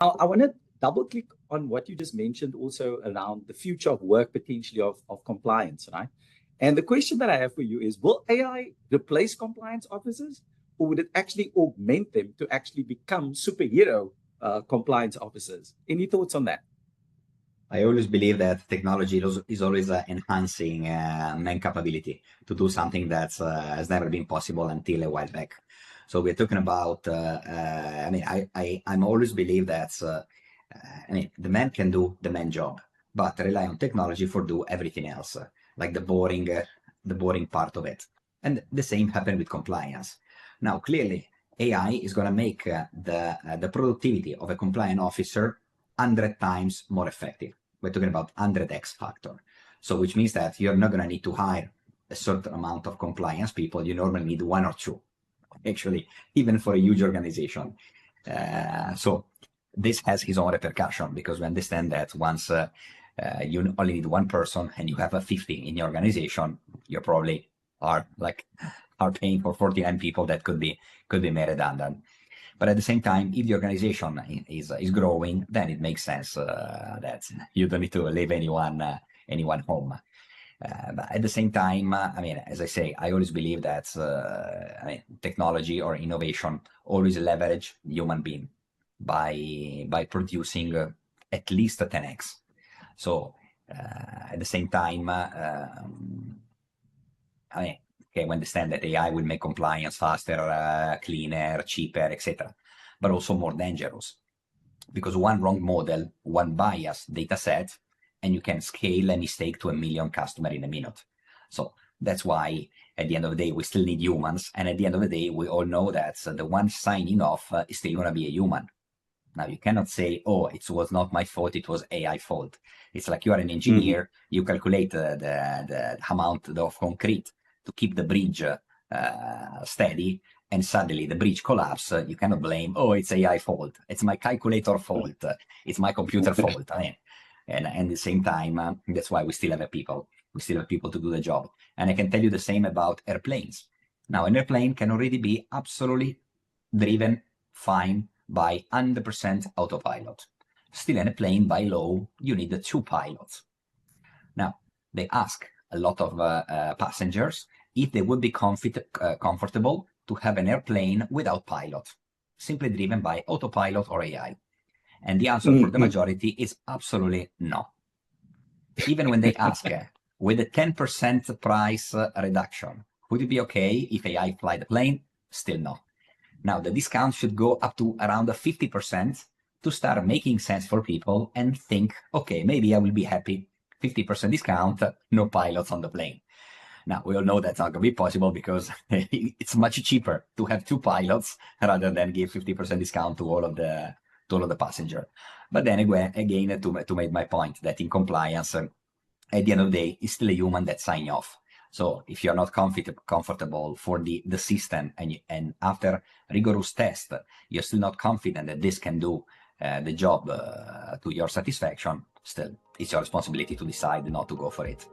I want to double click on what you just mentioned also around the future of work, potentially of compliance, right? And the question that I have for you is, will AI replace compliance officers, or would it actually augment them to actually become superhero compliance officers? Any thoughts on that? I always believe that technology is always enhancing man capability to do something that has never been possible until a while back. So we're talking about, I'm always believe that, the man can do the man job, but rely on technology for do everything else, like the boring part of it. And the same happened with compliance. Now, clearly, AI is going to make the productivity of a compliant officer 100 times more effective. We're talking about 100x factor. So which means that you're not going to need to hire a certain amount of compliance people. You normally need one or two, actually, even for a huge organization. So this has its own repercussion, because we understand that once you only need one person and you have a 50 in your organization, you probably are paying for 49 people that could be made redundant. But at the same time, if the organization is growing, then it makes sense that you don't need to leave anyone home. But at the same time, as I say, I always believe that technology or innovation always leverage human being by producing at least a 10x. So at the same time, okay, we understand that AI will make compliance faster, cleaner, cheaper, etc., but also more dangerous, because one wrong model, one biased data set, and you can scale a mistake to 1 million customers in a minute. So that's why at the end of the day, we still need humans. And at the end of the day, we all know that the one signing off is still going to be a human. Now, you cannot say, oh, it was not my fault, it was AI fault. It's like you are an engineer, you calculate the amount of concrete to keep the bridge steady, and suddenly the bridge collapses. You cannot blame, oh, it's AI fault, it's my calculator fault, it's my computer fault. And at the same time, that's why we still have people. We still have people to do the job. And I can tell you the same about airplanes. Now, an airplane can already be absolutely driven fine by 100% autopilot. Still, in a plane, by law, you need 2 pilots. Now, they ask a lot of passengers if they would be comfortable to have an airplane without pilot, simply driven by autopilot or AI. And the answer for the majority is absolutely no. Even when they ask, with a 10% price reduction, would it be okay if AI fly the plane? Still no. Now, the discount should go up to around 50% to start making sense for people and think, okay, maybe I will be happy. 50% discount, no pilots on the plane. Now, we all know that's not going to be possible, because it's much cheaper to have 2 pilots rather than give 50% discount to all of the passenger. But then again, to make my point that in compliance, at the end of the day, it's still a human that sign off. So if you're not comfortable for the system, and after rigorous test, you're still not confident that this can do the job to your satisfaction, still, it's your responsibility to decide not to go for it.